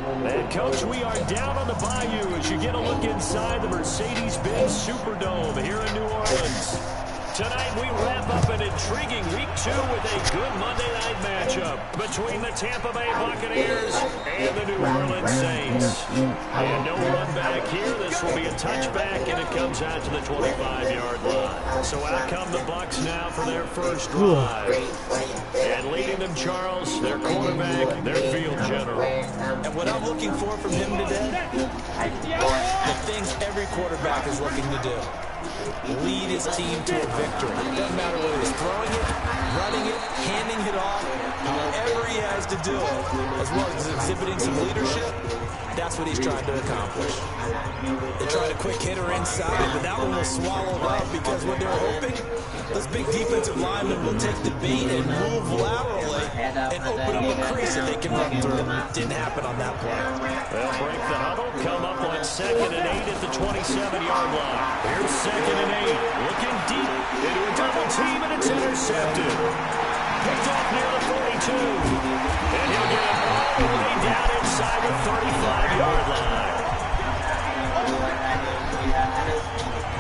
And, Coach, we are down on the Bayou as you get a look inside the Mercedes-Benz Superdome here in New Orleans. Tonight, we wrap up an intriguing Week 2 with a good Monday night matchup between the Tampa Bay Buccaneers and the New Orleans Saints. And no run back here. This will be a touchback, and it comes out to the 25-yard line. So out come the Bucs now for their first drive. And leading them, Charles, their quarterback, their field general. And what I'm looking for from him today, the things every quarterback is looking to do. Lead his team to a victory. It doesn't matter whether he's throwing it, running it, handing it off, however he has to do it, as well as exhibiting some leadership. That's what he's trying to accomplish. They tried a quick hitter inside, but that one was swallowed up because what they're hoping, this big defensive lineman will take the bait and move laterally and open up a crease that they can run through. Didn't happen on that play. They'll break the huddle, come up on 2nd and 8 at the 27-yard line. Here's 2nd and 8, looking deep into a double team, and it's intercepted. Picked off near the 42. And he'll get it all the way down inside the 35-yard line.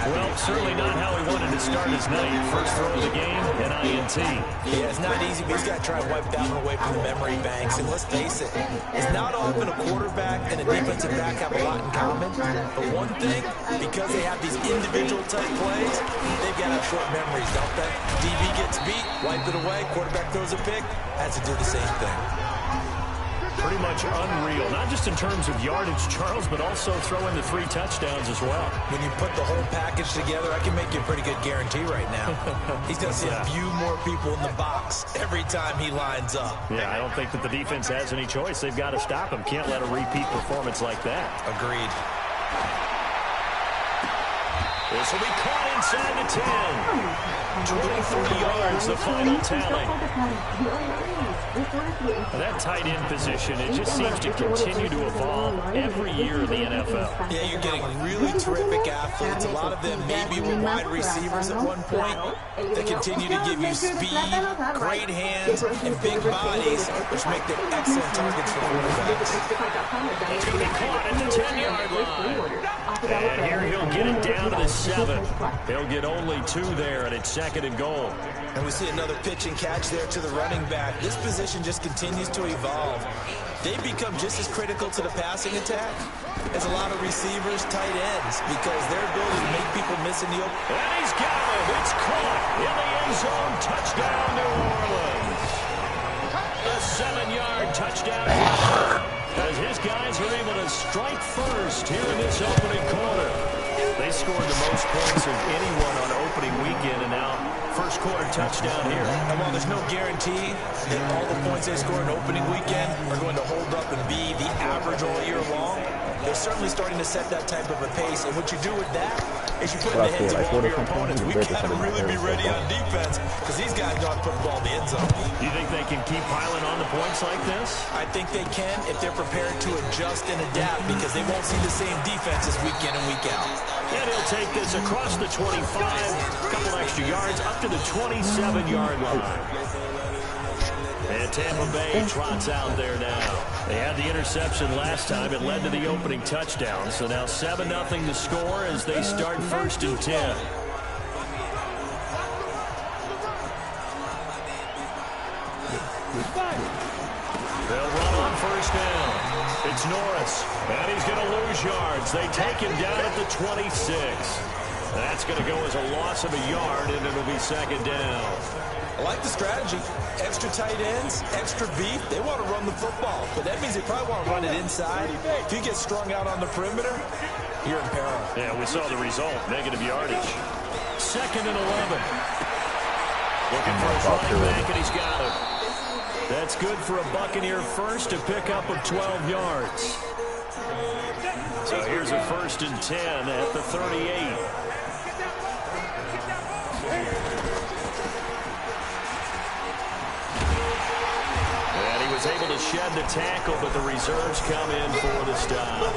Well, certainly not how he wanted to start his night. First throw of the game, an INT. Yeah, it's not easy, but he's got to try and wipe that one away from the memory banks. And let's face it, it's not often a quarterback and a defensive back have a lot in common. But one thing, because they have these individual type plays, they've got to have short memories, don't they? DB gets beat, wipe it away, quarterback throws a pick, has to do the same thing. Pretty much unreal, not just in terms of yardage, Charles, but also throwing the 3 touchdowns as well. When you put the whole package together, I can make you a pretty good guarantee right now. He's going to see a few more people in the box every time he lines up. Yeah, I don't think that the defense has any choice. They've got to stop him. Can't let a repeat performance like that. Agreed. This will be caught inside the 10. 23 yards, the final tally. That tight end position, it just seems to continue to evolve every year in the NFL. Yeah, you're getting really terrific athletes. A lot of them maybe were wide receivers at one point. They continue to give you speed, great hands, and big bodies, which make them excellent targets for quarterbacks. It's going to be caught at the 10-yard line. And here he'll get it down to the 7. He'll get only 2 there, and it's 2nd and goal. And we see another pitch and catch there to the running back. This position just continues to evolve. They become just as critical to the passing attack as a lot of receivers, tight ends, because their ability to make people miss in the open. And he's got it. It's caught in the end zone. Touchdown, New Orleans. A 7-yard touchdown as his guys are able to strike first here in this opening quarter. They scored the most points of anyone on opening weekend, and now first quarter touchdown here. And while there's no guarantee that all the points they score in opening weekend are going to hold up and be the average all year long, they're certainly starting to set that type of a pace. And what you do with that is you put in the heads of all of your opponents, we got to really be ready on defense because these guys know how to put the ball in the end zone. Do you think they can keep piling on the points like this? I think they can if they're prepared to adjust and adapt because they won't see the same defenses week in and week out. And he'll take this across the 25, a couple extra yards, up to the 27-yard line. And Tampa Bay trots out there now. They had the interception last time. It led to the opening touchdown. So now 7-0 to score as they start 1st and 10. They'll run on 1st down. It's Norris, and he's going to lose yards. They take him down at the 26. That's going to go as a loss of a yard, and it'll be 2nd down. I like the strategy. Extra tight ends, extra beef. They want to run the football, but that means they probably want to run it inside. If you get strung out on the perimeter, you're in peril. Yeah, we saw the result, negative yardage. 2nd and 11. Looking for his running back, and he's got it. That's good for a Buccaneer first, to pick up of 12 yards. So here's a 1st and 10 at the 38. Able to shed the tackle, but the reserves come in for the stop.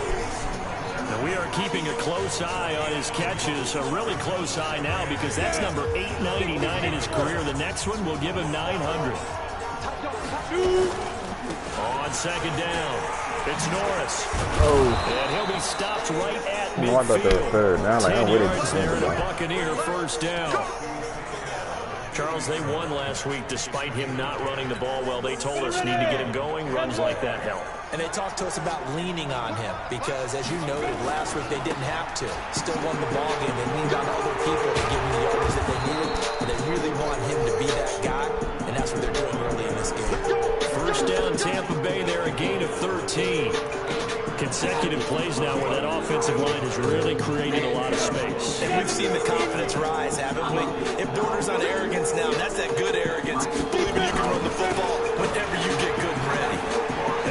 Now we are keeping a close eye on his catches, a really close eye now, because that's number 899 in his career. The next one will give him 900. On 2nd down. It's Norris. Oh. And he'll be stopped right at I thought that was midfield. third. Now, like, 10 I'm with yards there it. and a Buccaneer first down. Charles, they won last week despite him not running the ball well. They told us need to get him going. Runs like that help. And they talked to us about leaning on him because, as you noted, last week they didn't have to. Still won the ball game. They leaned on other people to give him the yards that they needed. And they really want him to be that guy, and that's what they're doing early in this game. First down, Tampa Bay there, a gain of 13. Consecutive plays now where that offensive line has really created a lot of space. And we've seen the confidence rise, haven't we? It borders on arrogance now, and that's that good arrogance. Believing you can run the football whenever you get good and ready.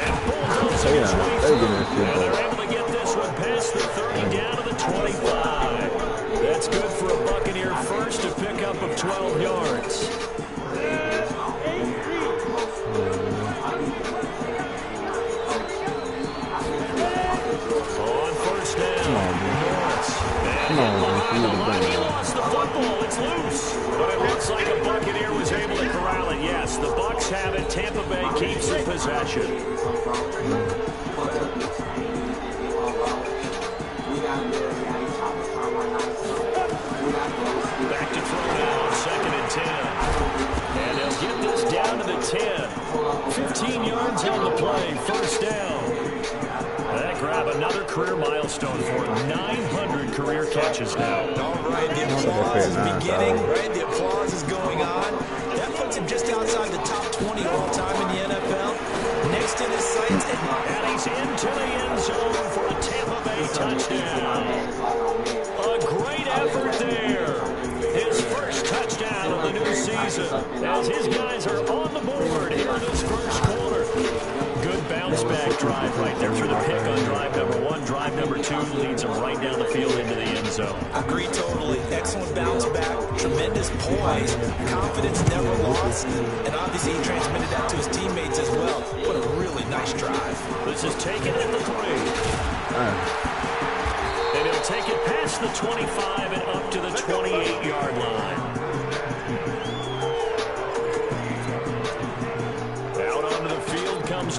And bulldozing his way through. And they're able to get this one past the 30 down to the 25. That's good for a Buccaneer first, a pickup of 12 yards. He lost the football. It's loose. But it looks like a Buccaneer was able to corral it. Yes, the Bucs have it. Tampa Bay keeps the possession. Back to throw now. 2nd and 10. And they'll get this down to the 10. 15 yards on the play. First down. That grab another career milestone for 900 career catches now. All right, the applause is beginning, right? The applause is going on. That puts him just outside the top 20 of all time in the NFL. Next in his sights. And he's into the end zone for a Tampa Bay touchdown. A great effort there. His first touchdown of the new season. As his guys are on the board here in this first quarter. Good bounce back drive right there through the pick on drive number 1. Drive number 2 leads him right down the field into the end zone. Agree totally. Excellent bounce back. Tremendous poise. Confidence never lost. And obviously he transmitted that to his teammates as well. What a really nice drive. This is taken at the 3. And he'll take it past the 25 and up to the 28-yard line.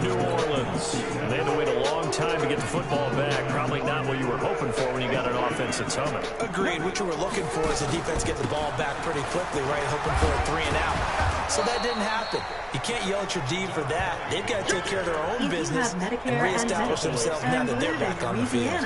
New Orleans. And they had to wait a long time to get the football back. Probably not what you were hoping for when you got an offense that's humming. Agreed. What you were looking for is the defense get the ball back pretty quickly, right? Hoping for a 3 and out. So that didn't happen. You can't yell at your D for that. They've got to take care of their own business and reestablish themselves now that they're back on the field.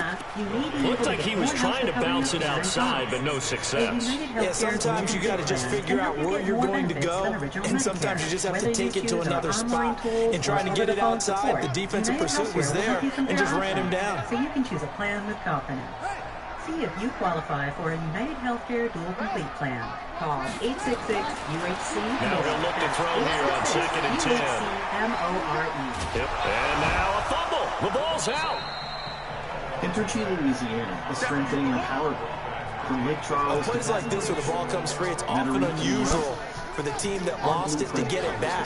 Looked like he was trying to bounce it outside, but no success. Yeah, sometimes you got to just figure out where you're going to go, and sometimes you just have to take it to another spot. And trying to get it outside, the defensive pursuit was there and just ran him down. So you can choose a plan with confidence. See if you qualify for a United Healthcare Dual Complete Plan. Call 866-UHC. Now he'll look to throw here on 2nd and 10. UHC-MORE. Yep, and now a fumble. The ball's out. Entergy, Louisiana is strengthening our power grid. From Lake Charles plays like this where the ball comes free, it's often unusual for the team that lost it to get it back.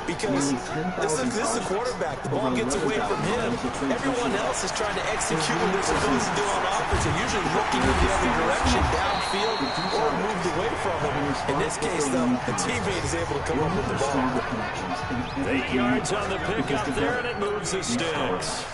Because this is the quarterback. The ball gets away from him. Everyone else is trying to execute what they're supposed to do on offense. They're usually looking in the other direction, downfield, or moved away from him. In this case, though, the teammate is able to come up with the ball. 8 yards on the pickup there, and it moves the sticks.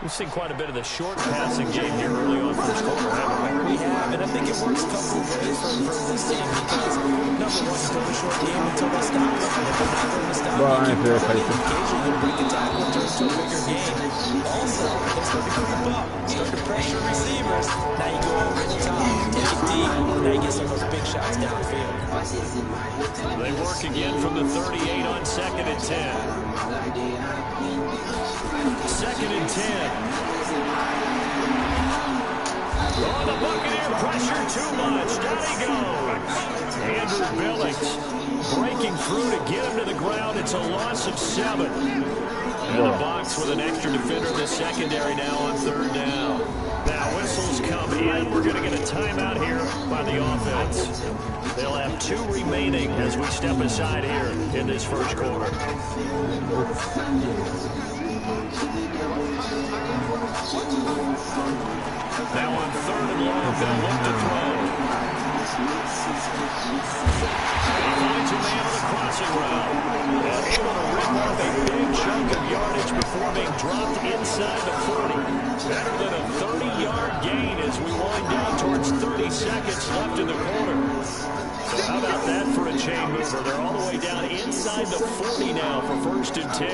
We've seen quite a bit of the short passing game here early on first quarter, haven't we? We have, and I think it works a couple of ways for this team because, number one, you go the short game until they stop it. And if they're not going to stop it, you keep running. Occasionally, you'll break a tackle and turn to a bigger game. Also, they start to creep up, start to pressure receivers. Now you go over the top, take it deep, now you get some of those big shots downfield. They work again from the 38 on 2nd and 10. 2nd and 10. Oh, the Buccaneer pressure too much. Down he goes. Andrew Billings breaking through to get him to the ground. It's a loss of 7. And the Bucs with an extra defender in the secondary now on 3rd down. Now whistles come in. We're going to get a timeout here by the offense. They'll have 2 remaining as we step aside here in this first quarter. Now on 3rd and long, they'll look to throw. He finds a man on the crossing route. And able to rip off a big chunk of yardage before being dropped inside the 40. Better than a 30-yard gain as we wind down towards 30 seconds left in the quarter. So how about that for a chain mover? They're all the way down inside the 40 now for 1st and 10.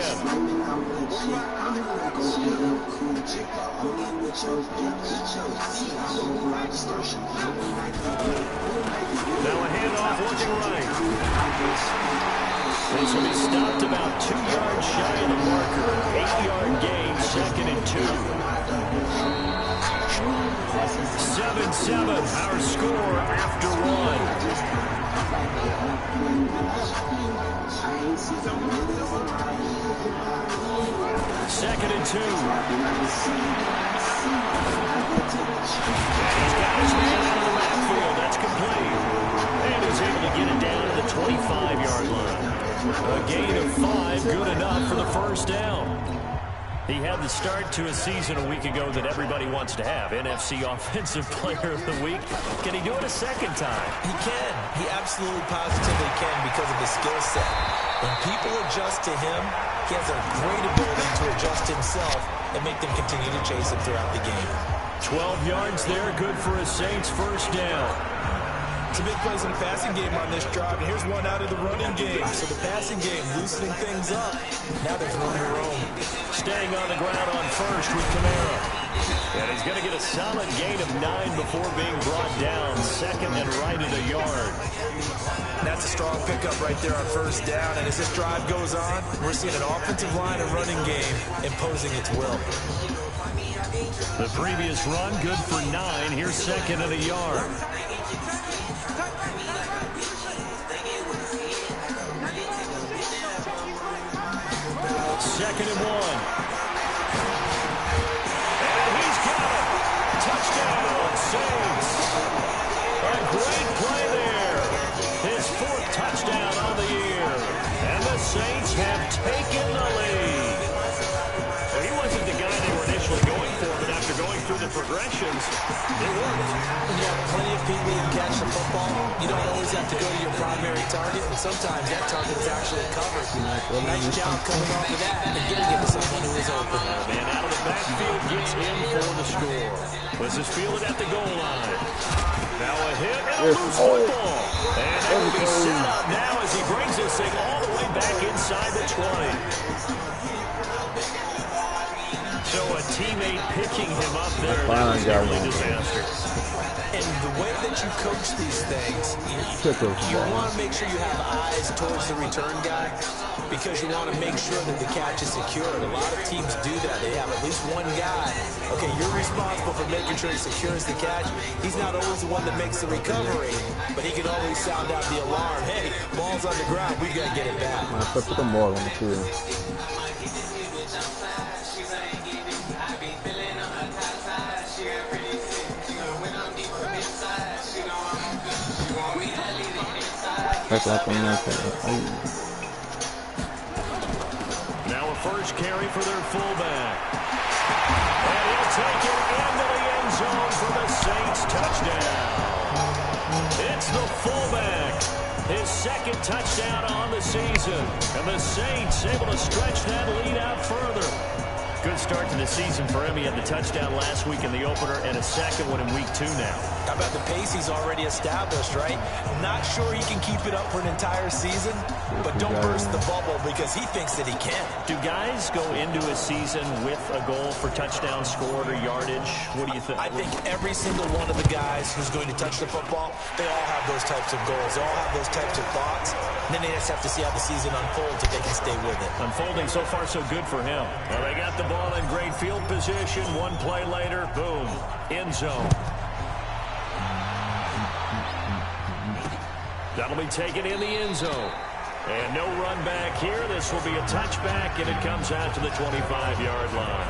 Now a handoff looking right. This will be stopped about 2 yards shy of the marker. 8-yard gain, 2nd and 2. 7-7, our score after 1. Second and 2. And he's got his man out of the backfield. That's complete. And he's able to get it down to the 25-yard line. A gain of 5, good enough for the 1st down. He had the start to a season a week ago that everybody wants to have. NFC Offensive Player of the Week. Can he do it a second time? He can. He absolutely positively can because of his skill set. When people adjust to him, he has a great ability to adjust himself and make them continue to chase him throughout the game. 12 yards there, good for a Saints 1st down. Some big plays in the passing game on this drive, and here's one out of the running game. So the passing game loosening things up. Now there's room to roam. Staying on the ground on 1st with Kamara. And he's going to get a solid gain of 9 before being brought down. 2nd and right at a yard. That's a strong pickup right there on 1st down. And as this drive goes on, we're seeing an offensive line and running game imposing its will. The previous run, good for 9. Here's 2nd and a yard. 2nd and 1. And he's got it. Touchdown, Saints. A great play there. His 4th touchdown on the year. And the Saints have taken the lead. Well, he wasn't the guy they were initially going for, but after going through the progressions, it worked. When you have plenty of people who can catch the football, you don't always have to go to your primary target, and sometimes that target is actually covered. Nice job coming off of that and getting it to someone who is open. Man out of the backfield gets in for the score. This is fielded at the goal line. Now a hit and a loose football. And it will be set up now as he brings this thing all the way back inside the 20. So a teammate picking him up there, that was nearly disastrous. And the way that you coach these things, you want to make sure you have eyes towards the return guy because you want to make sure that the catch is secured. A lot of teams do that. They have at least one guy. Okay, you're responsible for making sure he secures the catch. He's not always the one that makes the recovery, but he can always sound out the alarm. Hey, ball's on the ground. We got to get it back. Put the ball on the field. Now a first carry for their fullback. And he'll take it into the end zone for the Saints touchdown. It's the fullback. His 2nd touchdown on the season. And the Saints able to stretch that lead out further. Good start to the season for him. He had the touchdown last week in the opener and a 2nd one in week 2 now. How about the pace he's already established, right? Not sure he can keep it up for an entire season, but don't burst the bubble because he thinks that he can. Do guys go into a season with a goal for touchdown scored or yardage? What do you think? I think every single one of the guys who's going to touch the football, they all have those types of goals. They all have those types of thoughts. And then they just have to see how the season unfolds if they can stay with it. Unfolding so far so good for him. Well, they got the ball in great field position. One play later, boom, end zone. That'll be taken in the end zone. And no run back here. This will be a touchback, and it comes out to the 25-yard line.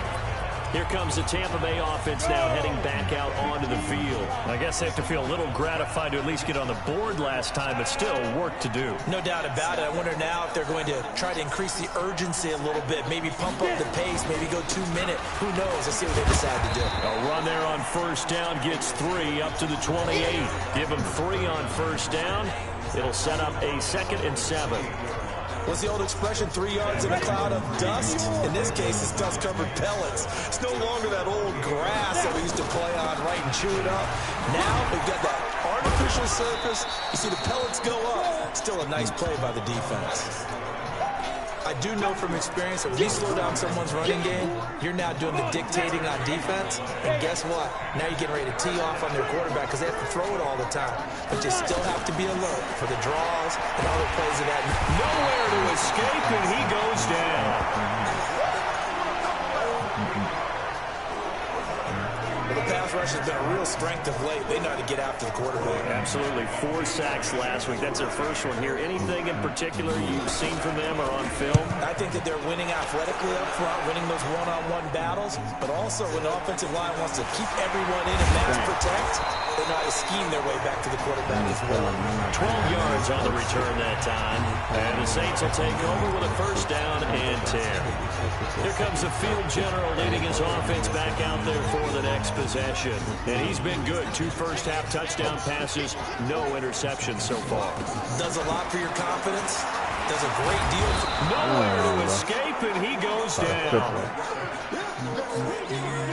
Here comes the Tampa Bay offense now heading back out onto the field. I guess they have to feel a little gratified to at least get on the board last time, but still work to do. No doubt about it. I wonder now if they're going to try to increase the urgency a little bit, maybe pump up the pace, maybe go 2 minutes. Who knows? Let's see what they decide to do. A run there on first down gets 3 up to the 28. Give them 3 on first down. It'll set up a 2nd and 7. What's the old expression, 3 yards in a cloud of dust? In this case, it's dust-covered pellets. It's no longer that old grass that we used to play on, right, and chew it up. Now we've got that artificial surface. You see the pellets go up. Still a nice play by the defense. I do know from experience that when you slow down someone's running game, you're now doing the dictating on defense. And guess what? Now you're getting ready to tee off on their quarterback because they have to throw it all the time. But you still have to be alert for the draws and other plays of that. Nowhere to escape, and he goes down. Well, the pass rush has been a real strength of late. They know how to get after the quarterback. Absolutely. 4 sacks last week. That's their first one here. Anything in particular you've seen from them or on film? I think that they're winning athletically up front, winning those one-on-one battles, but also when the offensive line wants to keep everyone in and max protect, they know how to scheme their way back to the quarterback as well. 12 yards on the return that time. And the Saints will take over with a first down and 10. Here comes the field general leading his offense back out there for the next possession. And he's been good. 2 first-half touchdown passes, no interceptions so far. Does a lot for your confidence. Does a great deal for... Nowhere to escape, and he goes down.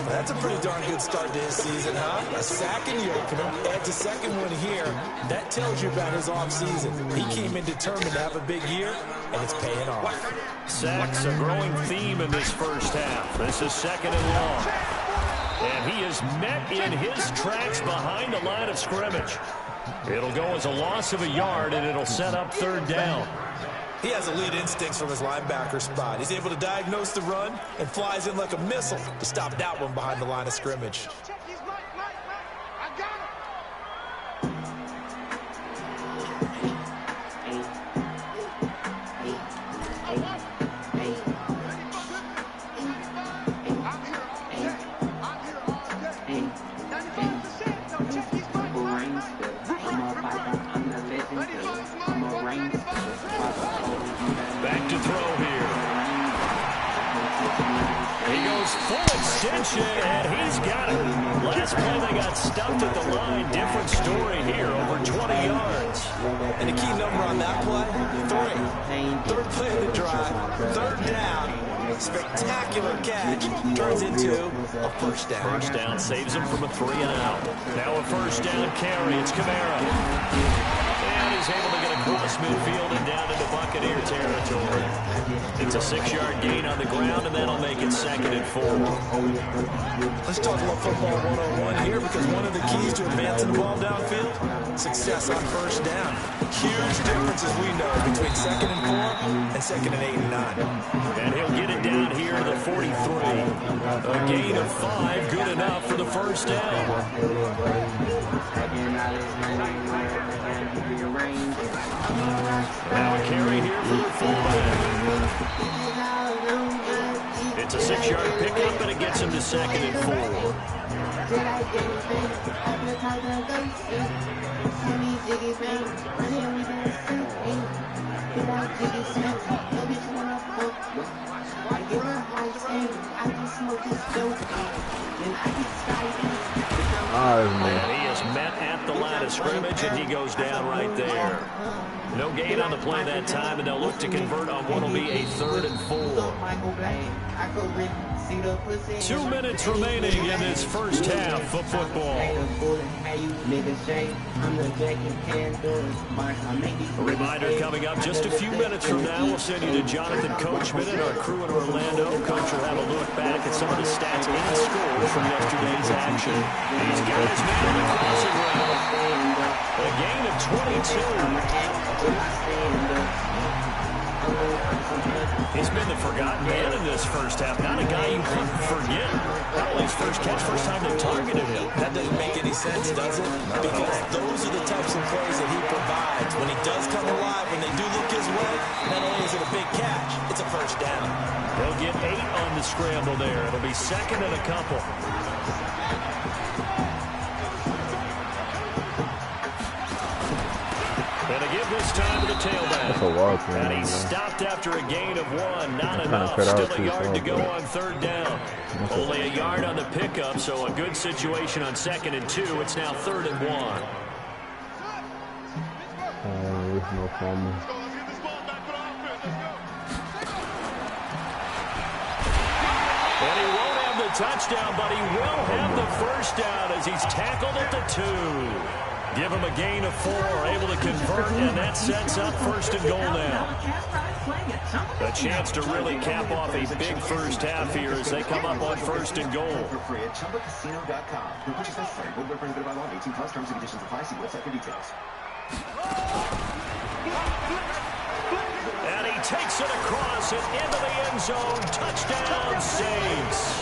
That's a pretty darn good start to his season, huh? A sack in the opener, adds a second one here. That tells you about his offseason. He came in determined to have a big year, and it's paying off. Sacks, a growing theme in this first half. This is 2nd and long. And he is met in his tracks behind the line of scrimmage. It'll go as a loss of a yard, and it'll set up 3rd down. He has elite instincts from his linebacker spot. He's able to diagnose the run and flies in like a missile to stop that one behind the line of scrimmage. Back to throw here. He goes full extension, and he's got it. Last play, they got stuffed at the line. Different story here, over 20 yards. And the key number on that play, 3. 3rd play of the drive, 3rd down. Spectacular catch turns into a first down. First down saves him from a 3 and out. Now a first down carry. It's Kamara. And he's able to get across midfield and down into Buccaneer territory. It's a 6-yard gain on the ground, and that'll make it 2nd and 4. Let's talk about football 101 here, because one of the keys to advancing the ball downfield, success on first down. Huge difference, as we know, between 2nd and 4 and 2nd and 8 and 9. And he'll get it down here to the 43. A gain of 5, good enough for the first down. Now a carry here for the fullback. It's a 6-yard pickup, and it gets him to 2nd and 4. And he is met at the line of scrimmage, and he goes down right there. No gain on the play that time, and they'll look to convert on what will be a 3rd and 4. 2 minutes remaining in this first half of football. A reminder coming up just a few minutes from now, we'll send you to Jonathan Coachman and our crew in Orlando. Coach will have a look back at some of the stats and scores from yesterday's action. He's got his man on the crossing route. A gain of 22. He's been the forgotten man in this first half. Not a guy you could forget. Not only his first catch, first time they targeted him. That doesn't make any sense, does it? Because those are the types of plays that he provides. When he does come alive, when they do look his way, not only is it a big catch, it's a first down. They'll get 8 on the scramble there. It'll be second and a couple. And a give this time to the tailback. That's a wild thing. And he stopped after a gain of 1. Not enough. Still a yard to go on third down. Only a yard on the pickup, so a good situation on 2nd and 2. It's now 3rd and 1. There's no fumble. And he won't have the touchdown, but he will have the first down as he's tackled at the 2. Give him a gain of 4, able to convert, and that sets up 1st and goal now. A chance to really cap off a big first half here as they come up on 1st and goal. And he takes it across and into the end zone. Touchdown, Saints.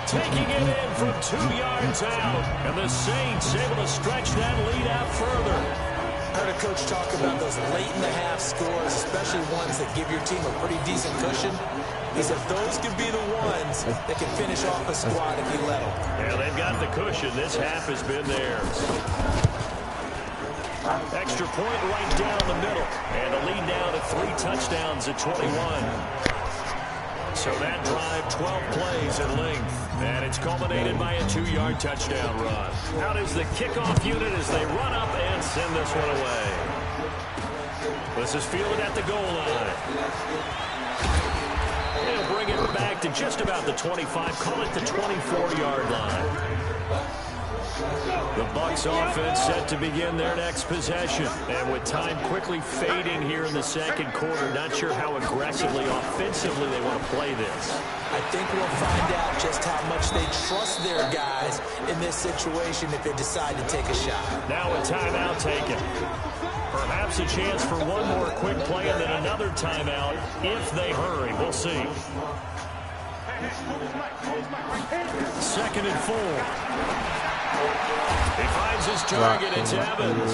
Taking it in from 2 yards out. And the Saints able to stretch that lead out further. I heard a coach talk about those late-in-the-half scores, especially ones that give your team a pretty decent cushion. He said those could be the ones that can finish off a squad if you let them. Yeah, they've got the cushion. This half has been theirs. Extra point right down the middle. And a lead now to 3 touchdowns at 21. So that drive, 12 plays in length. And it's culminated by a 2-yard touchdown run. Out is the kickoff unit as they run up and send this one away. This is fielded at the goal line. They'll bring it back to just about the 25, call it the 24-yard line. The Bucs offense set to begin their next possession. And with time quickly fading here in the second quarter, not sure how aggressively, offensively they want to play this. I think we'll find out just how much they trust their guys in this situation if they decide to take a shot. Now a timeout taken. Perhaps a chance for one more quick play and then another timeout if they hurry. We'll see. 2nd and 4. He finds his target, it's Evans.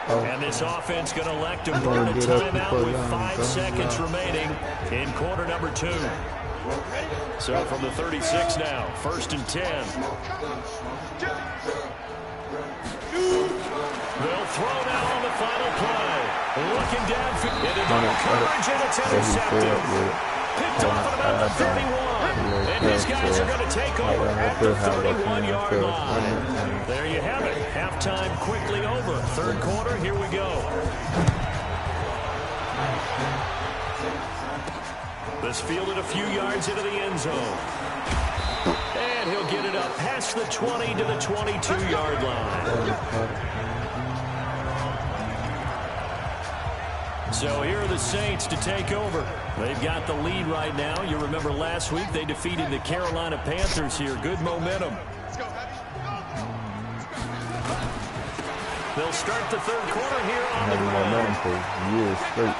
And this offense going to elect to burn a timeout with 5 seconds remaining in quarter number 2. So from the 36 now, 1st and 10. They'll throw now on the final play. Looking downfield. Into double coverage, and it's intercepted. Picked off at about the 31. And these guys are going to take over at the 31-yard line. There you have it. Halftime quickly over. 3rd quarter, here we go. This fielded a few yards into the end zone. And he'll get it up past the 20 to the 22-yard line. So here are the Saints to take over. They've got the lead right now. You remember last week they defeated the Carolina Panthers here. Good momentum. They'll start the 3rd quarter here on the ground. For years straight.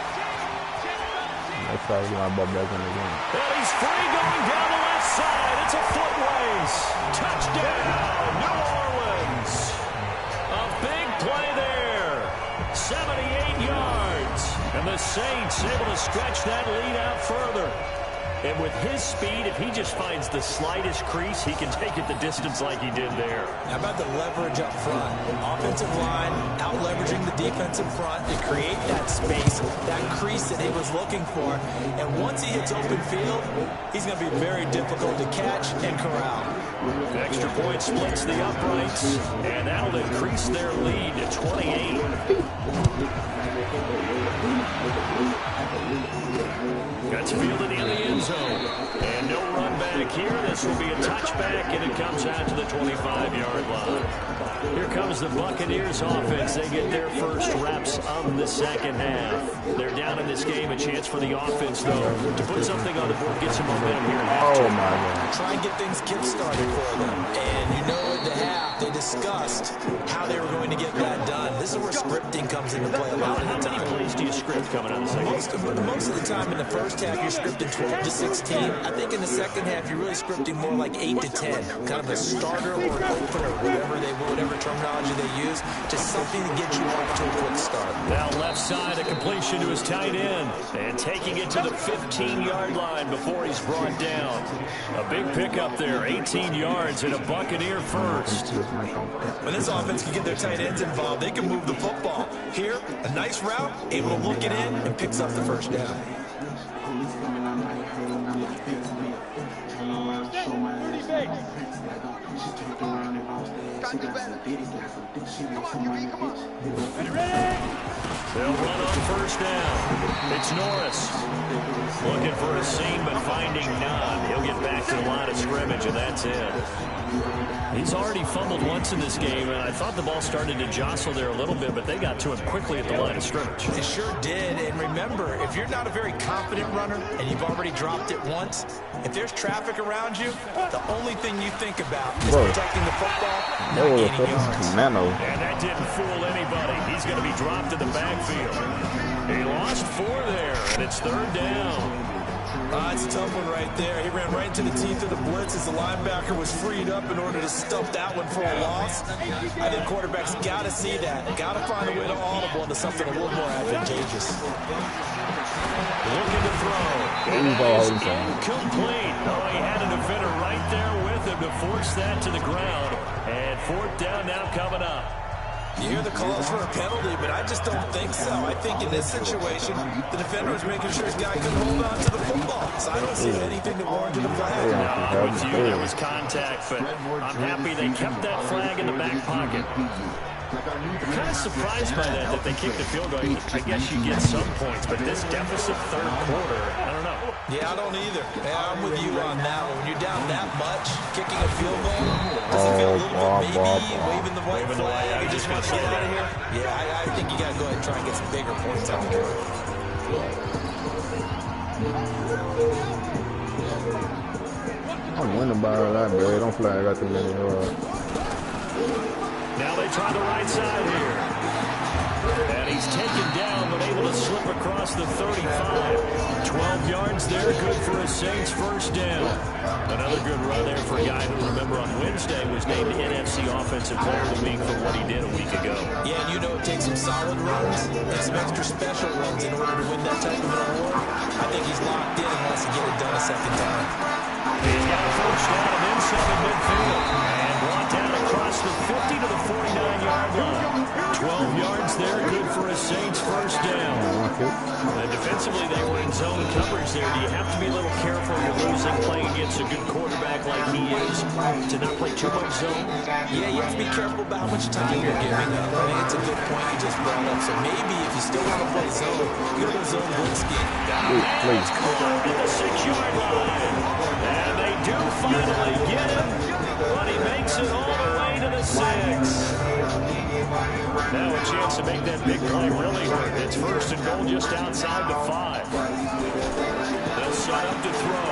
That's how we got back in the game. And he's free going down the left side. It's a foot race. Touchdown, New Orleans. A big play there. 78 yards. And the Saints able to stretch that lead out further. And with his speed, if he just finds the slightest crease, he can take it the distance like he did there. How about the leverage up front? Offensive line out-leveraging the defensive front to create that space, that crease that he was looking for. And once he hits open field, he's going to be very difficult to catch and corral. The extra point splits the uprights, and that'll increase their lead to 28. Gets fielded in the end zone. And no run back back here. This will be a touchback, and it comes out to the 25-yard line. Here comes the Buccaneers offense. They get their first reps of the second half. They're down in this game. A chance for the offense, though, to put something on the board, get some momentum here at halftime. Oh, my God. Try and get things kick-started for them. And you know at the half, they discussed how they were going to get that done. This is where scripting comes into play. How many plays do you script coming out of the second? Most of the time in the first half, you're scripting 12 to 16. I think in the second half, you're really scripting more like 8 to 10. Kind of a starter or an opener, whatever terminology they use, just something to get you off to a quick start. Now left side, a completion to his tight end. And taking it to the 15-yard line before he's brought down. A big pickup there, 18 yards and a Buccaneer first. When this offense can get their tight ends involved, they can move the football. Here, a nice route, able to look it in, and picks up the first down. They'll run on first down. It's Norris. Looking for a seam, but finding none. He'll get back to the line of scrimmage, and that's it. He's already fumbled once in this game, and I thought the ball started to jostle there a little bit, but they got to him quickly at the line of scrimmage. It sure did, and remember, if you're not a very confident runner and you've already dropped it once, if there's traffic around you, the only thing you think about is protecting the football, not gaining yards. And that didn't fool anybody. He's going to be dropped in the backfield. He lost 4 there, and it's third down. It's a tough one right there. He ran right into the teeth of the blitz as the linebacker was freed up in order to stuff that one for a loss. I think quarterbacks got to see that. Got to find a way to audible into something a little more advantageous. Looking to throw. And that is incomplete. Oh, he had a defender right there with him to force that to the ground. And fourth down now coming up. You hear the calls for a penalty, but I just don't think so. I think in this situation, the defender was making sure his guy couldn't hold on to the football. So I don't see anything that warranted a flag. No, with you, there was contact, but I'm happy they kept that flag in the back pocket. I'm kind of surprised by that they kicked the field goal. I guess you get some points, but this deficit third quarter, I don't know. Yeah, I don't either. Yeah, I'm with you on that one. When you're down that much, kicking a field goal, does it feel a little bit maybe waving the white flag and just want to get out of here? Yeah, I think you got to go ahead and try and get some bigger points on the board. I'm winning by a lot, bro. Don't flag out the middle. Now they try the right side here. And he's taken down, but able to slip across the 35. 12 yards there, good for a Saints first down. Another good run there for a guy who, remember, on Wednesday was named NFC Offensive Player of the Week for what he did a week ago. Yeah, and you know it takes some solid runs and some extra special runs in order to win that type of an award. I think he's locked in and wants to get it done a second time. He's got a first down and inside the midfield. And brought down across the 50 to the 49-yard line. 12 yards there, good for a Saints first down. And defensively, they were in zone coverage there. Do you have to be a little careful if you're losing, playing against a good quarterback like he is, to not play too much zone? Yeah, you have to be careful about how much time you're giving up. I think it's a good point you just brought up. So maybe if you still want to play zone, you go to the zone blitz scheme. He's caught at the 6-yard line. And they do finally get him, but he makes it all the way to the 6. Now a chance to make that big play really hurt. It's first and goal just outside the 5. They'll set up to throw.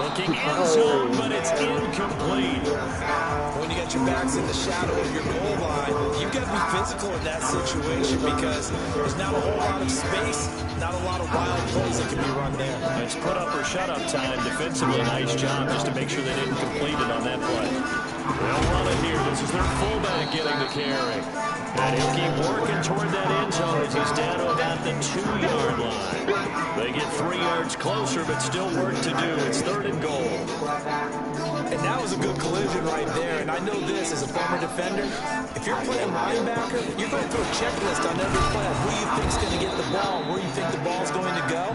Looking end zone, but it's incomplete. When you got your backs in the shadow of your goal line, you've got to be physical in that situation because there's not a whole lot of space, not a lot of wild plays that can be run there. It's put up or shut up time. Defensively, nice job just to make sure they didn't complete it on that play. They'll run it here. This is their fullback getting the carry. And he'll keep working toward that end zone as he's down to about the 2-yard line. They get 3 yards closer, but still work to do. It's third and goal. And that was a good collision right there. And I know this as a former defender. If you're playing linebacker, you're going through a checklist on every play. Who you think's going to get the ball, where you think the ball's going to go.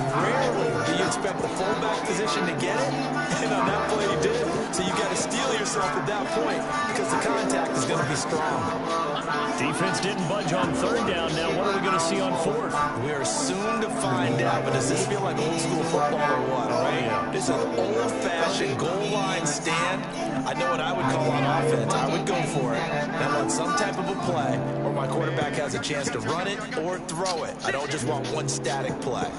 Rarely do you expect expect the fullback position to get it, and on that play he did. So you got to steel yourself at that point because the contact is going to be strong. Defense didn't budge on third down. Now what are we going to see on fourth? We are soon to find out, but does this feel like old school football or what, all right? This is an old-fashioned goal line stand. I know what I would call on offense. I would go for it. I want some type of a play where my quarterback has a chance to run it or throw it. I don't just want one static play.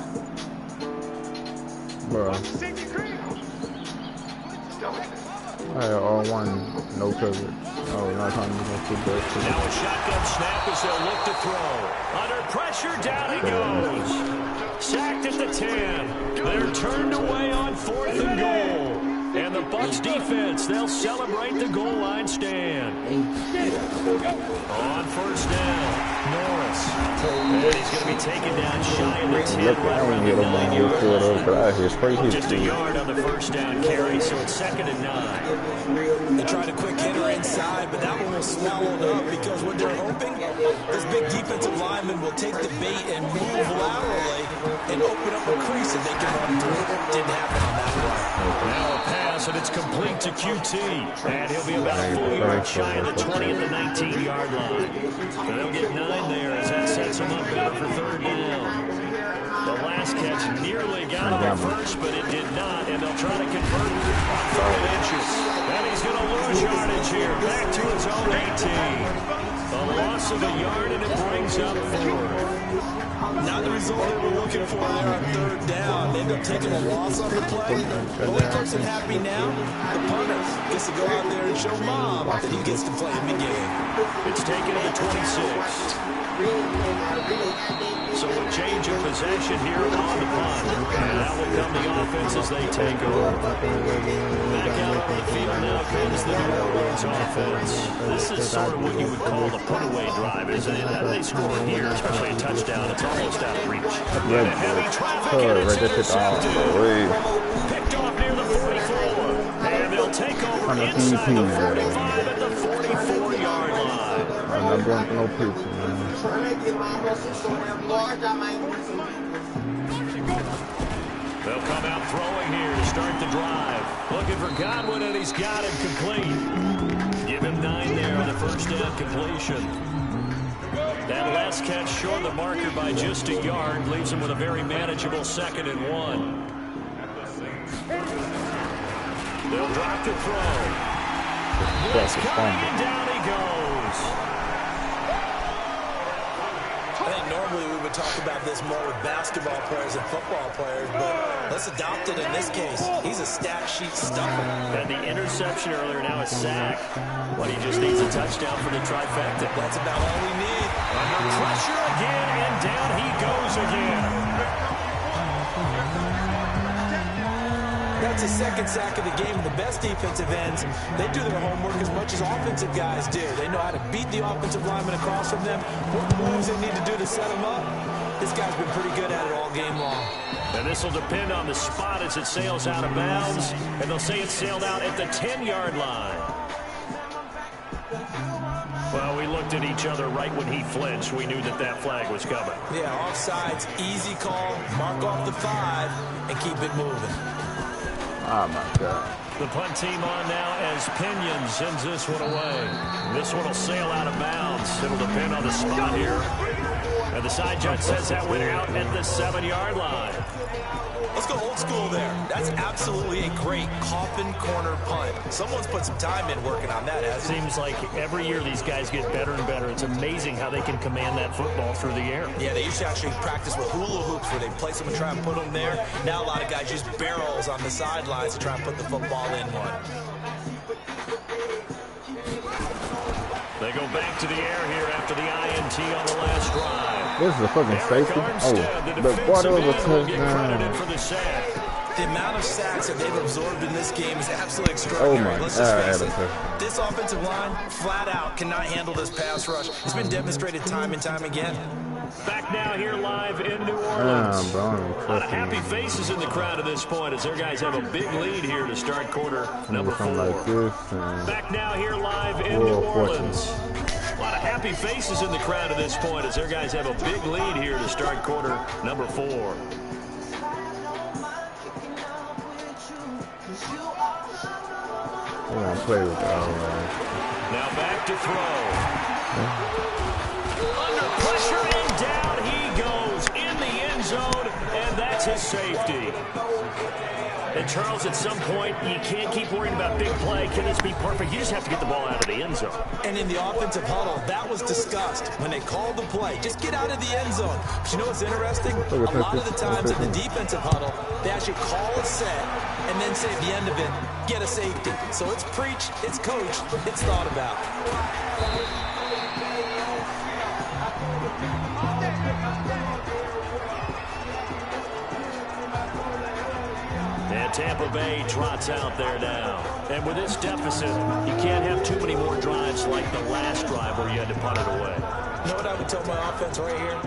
Bro. I had all one, no coverage. Oh, not time to go football. Now a shotgun snap as they'll look to throw. Under pressure, down he goes. Sacked at the 10. They're turned away on 4th and goal. And the Bucs defense, they'll celebrate the goal line stand. On first down, Norris. And he's going to be taken down shy of the 10, right around the 9-yard line. Just a yard on the first down carry, so it's 2nd and 9. They tried a quick hitter inside, but that one was swallowed up because what they're hoping, this big defensive lineman will take the bait and move laterally and open up a crease that they can run through. Didn't happen on that play. Now a pass, and it's complete to QT. And he'll be about a full yard shy of the 20 at the 19-yard line. And they'll get 9 there as that sets them up better for third down. The last catch nearly got him at first, but it did not, and they'll try to convert on 3rd inches. And he's going to lose yardage here, back to his own 18. A loss of a yard, and it brings up 4. Not the result they were looking for there on 3rd down. They end up taking a loss on the play. The only person happy now, the punter, gets to go out there and show Mom that he gets to play in the game. It's taken to the 26. So a change of possession here on the punt. And that will come the offense as they take over. Back out on the field now comes the New Orleans offense. This is sort of what you would call the put-away drive, isn't it? How do they score here, especially a touchdown? It's almost out of reach. And a heavy traffic, and it's intercepted. Picked off near the 44. And they'll take over inside the 45 at the 44-yard line. I'm not going for no pizza, man. They'll come out throwing here to start the drive. Looking for Godwin, and he's got him complete. Give him 9 there on the first down completion. That last catch short the marker by just a yard, leaves him with a very manageable 2nd and 1. They'll drop to throw. Blitz coming, and down he goes. I think normally we would talk about this more with basketball players and football players, but let's adopt it in this case. He's a stat sheet stuffer. Had the interception earlier, now a sack. But he just needs a touchdown for the trifecta. That's about all we need. Under pressure again, and down he goes again. That's his 2nd sack of the game. The best defensive ends, they do their homework as much as offensive guys do. They know how to beat the offensive lineman across from them, what moves they need to do to set them up. This guy's been pretty good at it all game long. And this will depend on the spot as it sails out of bounds. And they'll say it sailed out at the 10-yard line. Well, we looked at each other right when he flinched. We knew that that flag was coming. Yeah, offsides, easy call, mark off the 5, and keep it moving. Oh, my God. The punt team on now as Pinion sends this one away. This one will sail out of bounds. It'll depend on the spot here. And the side judge says that went out at the 7-yard line. Let's go old school there. That's absolutely a great coffin corner punt. Someone's put some time in working on that. It seems like every year these guys get better and better. It's amazing how they can command that football through the air. Yeah, they used to actually practice with hula hoops where they place them and try and put them there. Now a lot of guys use barrels on the sidelines to try and put the football in one. They go back to the air here after the INT on the last drive. This is a fucking safety. Oh, the quarter of a touchdown. The amount of sacks that they've absorbed in this game is absolutely extraordinary. Oh my Let's just face it. This offensive line, flat out, cannot handle this pass rush. It's been demonstrated time and time again. Back now here live in New Orleans. A lot of happy faces in the crowd at this point as their guys have a big lead here to start quarter number 4. Like this, back now here live in New Orleans. A lot of happy faces in the crowd at this point as their guys have a big lead here to start quarter number 4. They're gonna play with that, man. Now back to throw. Under pressure and down he goes in the end zone, and that's his safety. And Charles, at some point, you can't keep worrying about big play. Can this be perfect? You just have to get the ball out of the end zone. And in the offensive huddle, that was discussed when they called the play. Just get out of the end zone. But you know what's interesting? A lot of the times in the defensive huddle, they actually call a set and then say at the end of it, get a safety. So it's preached, it's coached, it's thought about. And Tampa Bay trots out there now. And with this deficit, you can't have too many more drives like the last drive where you had to punt it away. You know what I would tell my offense right here?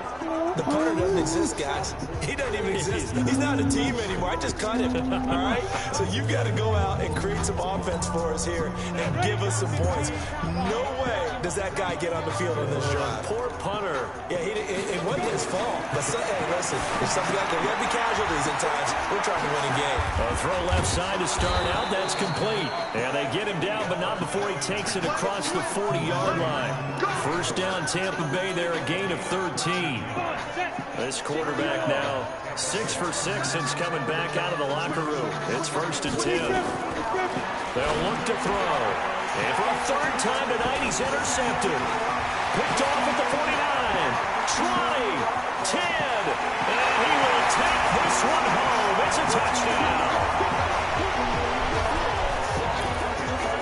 The punter doesn't exist, guys. He doesn't even exist. He's not a team anymore. I just cut him, all right? So you've got to go out and create some offense for us here and give us some points. No way does that guy get on the field on this drive. Poor punter. Yeah, it wasn't his fault. But hey, listen, if something out there, we have to be casualties at times. We're trying to win a game. A throw left side to start out. That's complete. And they get him down, but not before he takes it across the 40-yard line. First down, Tampa Bay there, a gain of 13. This quarterback now 6 for 6 since coming back out of the locker room. It's 1st and 10. They'll look to throw. And for a third time tonight, he's intercepted. Picked off at the 49. Try. 10. And he will take this one home. It's a touchdown.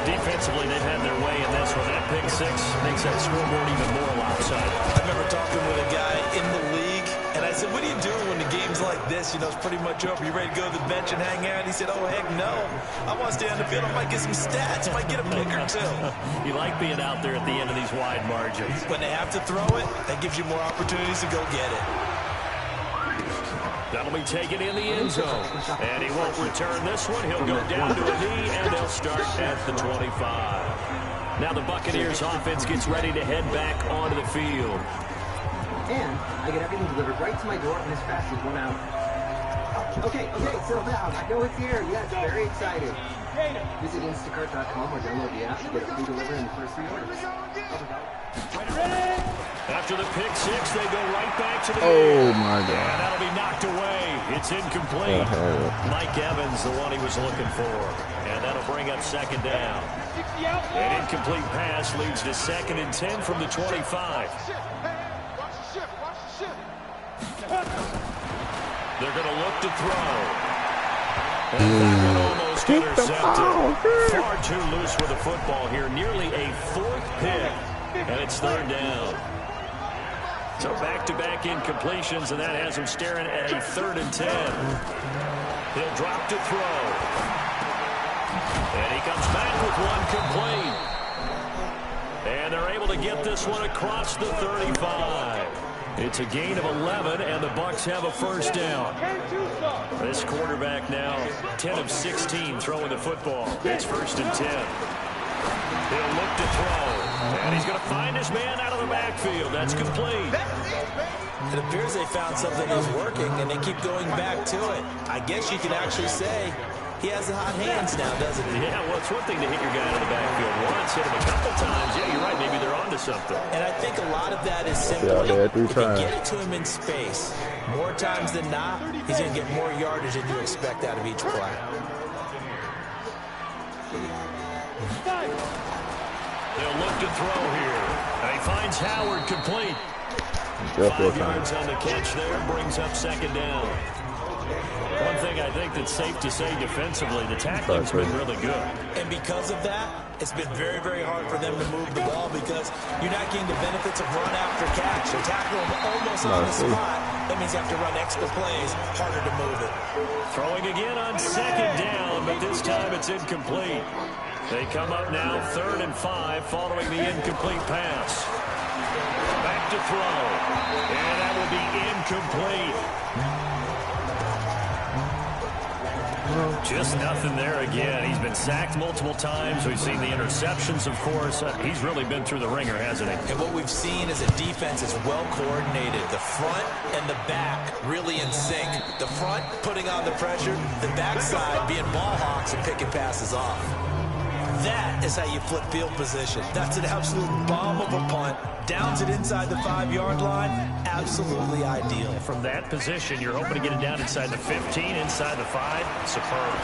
Defensively, they've had their way in this one. That pick six makes that scoreboard even more lopsided. I remember talking with a guy in the league, and I said, what are you doing when the game's like this? You know, it's pretty much over. You ready to go to the bench and hang out? He said, oh, heck no. I want to stay on the field. I might get some stats. I might get a pick or two. You like being out there at the end of these wide margins. When they have to throw it, that gives you more opportunities to go get it. That'll be taken in the end zone. And he won't return this one. He'll go down to a knee, and they'll start at the 25. Now the Buccaneers offense gets ready to head back onto the field. And I get everything delivered right to my door in as fast as 1 hour. Okay, settle down. I know it's here. Yes, very excited. Visit Instacart.com or download the app to get it free delivery in the first 3 orders. After the pick six, they go right back to the Oh, my God. And that'll be knocked away. It's incomplete. Mike Evans, the one he was looking for. And that'll bring up 2nd down. An incomplete pass leads to 2nd and 10 from the 25. They're going to look to throw. And that one almost intercepted. Far too loose with the football here. Nearly a 4th pick. And it's 3rd down. So back-to-back incompletions, and that has him staring at a 3rd and 10. He'll drop to throw. And he comes back with one complete. And they're able to get this one across the 35. It's a gain of 11, and the Bucs have a 1st down. This quarterback now 10 of 16 throwing the football. It's 1st and 10. He'll look to throw. And he's going to find his man out of the backfield. That's complete. It appears they found something that's working, and they keep going back to it. I guess you can actually say he has the hot hands now, doesn't he? Yeah, well, it's one thing to hit your guy out of the backfield once, hit him a couple times. Yeah, you're right. Maybe they're onto something. And I think a lot of that is simply if you get it to him in space, more times than not, he's going to get more yardage than you expect out of each play. They'll look to throw here. And he finds Howard complete. 5 yards on the catch there, brings up 2nd down. One thing I think that's safe to say defensively, the tackling's been really good. And because of that, it's been very, very hard for them to move the ball because you're not getting the benefits of run after catch. They're tackling almost on the spot. That means you have to run extra plays, harder to move it. Throwing again on 2nd down, but this time it's incomplete. They come up now 3rd and 5 following the incomplete pass. Back to throw. And that will be incomplete. Just nothing there again. He's been sacked multiple times. We've seen the interceptions, of course. He's really been through the ringer, hasn't he? And what we've seen is a defense is well coordinated. The front and the back really in sync. The front putting on the pressure. The backside being ball hawks and picking passes off. That is how you flip field position. That's an absolute bomb of a punt. Downs it inside the 5-yard line. Absolutely ideal. From that position, you're hoping to get it down inside the 15, inside the 5. Superb.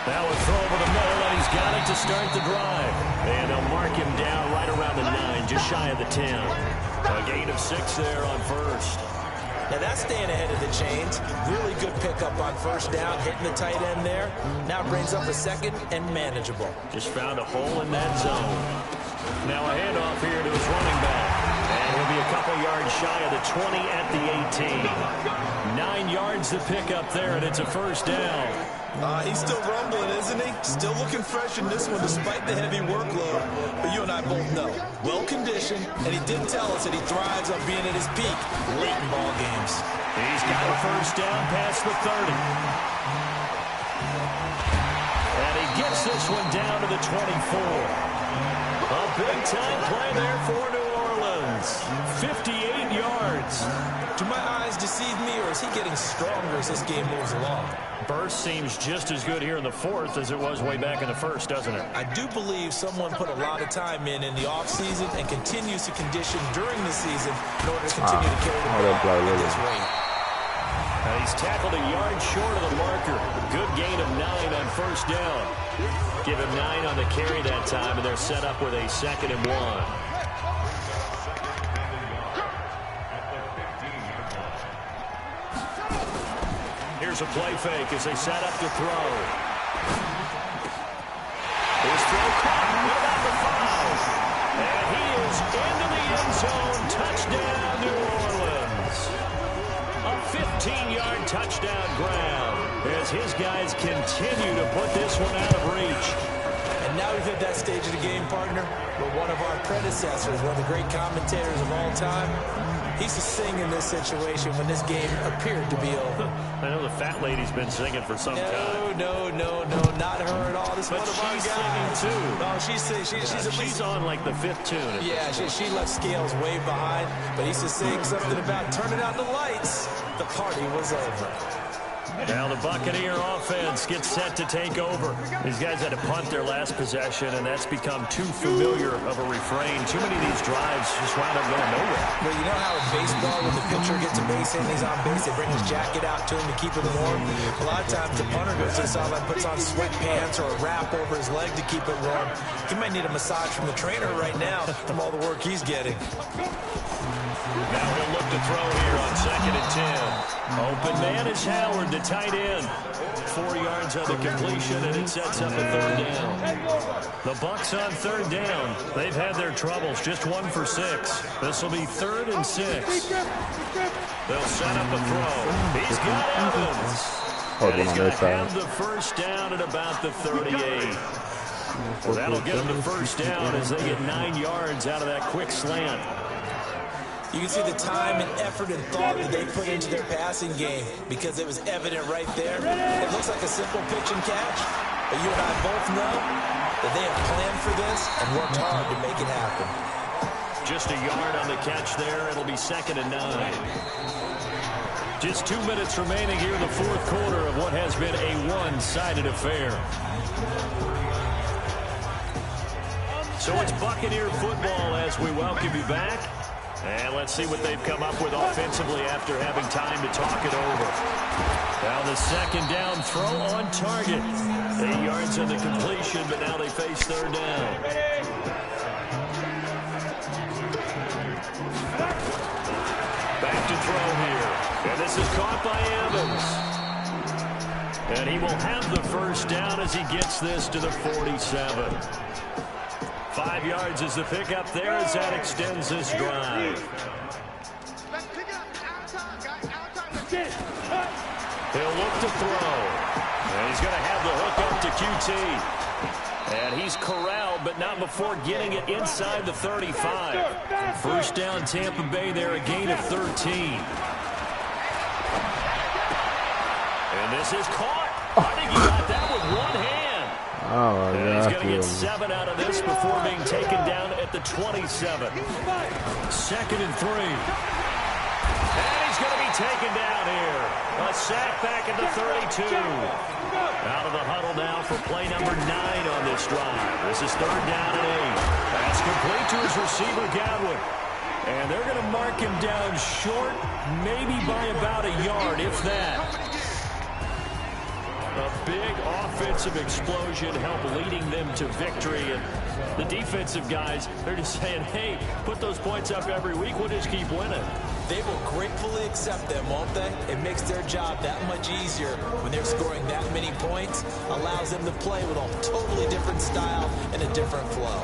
Now a throw over the middle, and he's got it to start the drive. And they'll mark him down right around the 9, just shy of the 10. A gain of 6 there on first. Now that's staying ahead of the chains. Really good pickup on first down, hitting the tight end there. Now brings up a second and manageable. Just found a hole in that zone. Now a handoff here to his running back. And he'll be a couple yards shy of the 20 at the 18. 9 yards to pick up there, and it's a first down. He's still rumbling, isn't he? Still looking fresh in this one despite the heavy workload. But you and I both know, well-conditioned, and he did tell us that he thrives on being at his peak late in ball games. He's got a first down past the 30. And he gets this one down to the 24. A big-time play there for New Orleans. 58 yards. Do my eyes deceive me, or is he getting stronger as this game moves along? Burst seems just as good here in the 4th as it was way back in the 1st, doesn't it? I do believe someone put a lot of time in the offseason and continues to condition during the season in order to continue to carry the ball at this rate. And he's tackled a yard short of the marker. Good gain of 9 on first down. Give him 9 on the carry that time, and they're set up with a 2nd and 1. Here's a play fake as they set up to throw. His throw caught. What about the foul? And he is into the end zone. Touchdown, New Orleans. A 15-yard touchdown grab as his guys continue to put this one out of reach. And now we've hit that stage of the game, partner, where one of our predecessors, one of the great commentators of all time, he's to sing in this situation when this game appeared to be over. I know the fat lady's been singing for some time. No, not her at all. This is one of our guys. Singing too. No, she's on like the 5th tune. Yeah, she left Scales way behind, but he's to sing something about turning out the lights. The party was over. Now the Buccaneer offense gets set to take over. These guys had to punt their last possession, and that's become too familiar of a refrain. Too many of these drives just wound up going nowhere. Well, you know how in baseball, when the pitcher gets a base hit and he's on base, they bring his jacket out to him to keep him warm. A lot of times the punter goes to the sideline, puts on sweatpants or a wrap over his leg to keep it warm. He might need a massage from the trainer right now from all the work he's getting. Now he'll look to throw here on 2nd and 10. Open man is Howard, the tight end. 4 yards on the completion, and it sets up a 3rd down. The Bucs on 3rd down. They've had their troubles, just 1 for 6. This will be 3rd and 6. They'll set up a throw. He's got Evans. And he's going to have the first down at about the 38. Well, that'll get him the first down as they get 9 yards out of that quick slant. You can see the time and effort and thought that they put into their passing game because it was evident right there. It looks like a simple pitch and catch, but you and I both know that they have planned for this and worked hard to make it happen. Just a yard on the catch there. It'll be 2nd and 9. Just 2 minutes remaining here in the 4th quarter of what has been a one-sided affair. So it's Buccaneer football as we welcome you back. And let's see what they've come up with offensively after having time to talk it over. Now the 2nd down throw on target. 8 yards on the completion, but now they face 3rd down. Back to throw here. And this is caught by Evans. And he will have the first down as he gets this to the 47. 5 yards is the pickup there as that extends this drive. He'll look to throw. And he's going to have the hook up to QT. And he's corralled, but not before getting it inside the 35. First down Tampa Bay there, a gain of 13. And this is caught. I think he got that with one hand. Oh, and he's going to get 7 out of this before being taken down at the 27. 2nd and 3. And he's going to be taken down here. A sack back at the 32. Out of the huddle now for play number 9 on this drive. This is 3rd down and 8. That's complete to his receiver, Godwin. And they're going to mark him down short, maybe by about a yard, if that. A big offensive explosion helped leading them to victory. And the defensive guys, they're just saying, hey, put those points up every week. We'll just keep winning. They will gratefully accept them, won't they? It makes their job that much easier when they're scoring that many points. Allows them to play with a totally different style and a different flow.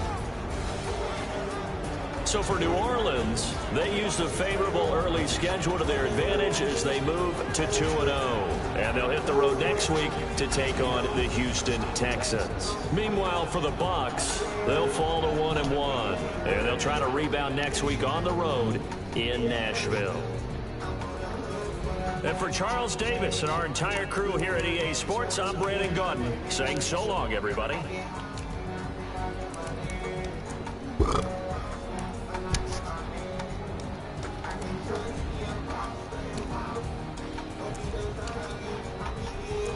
So for New Orleans, they used a favorable early schedule to their advantage as they move to 2-0. And they'll hit the road next week to take on the Houston Texans. Meanwhile, for the Bucs, they'll fall to 1-1. And they'll try to rebound next week on the road in Nashville. And for Charles Davis and our entire crew here at EA Sports, I'm Brandon Gaudin saying so long, everybody.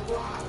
Wow.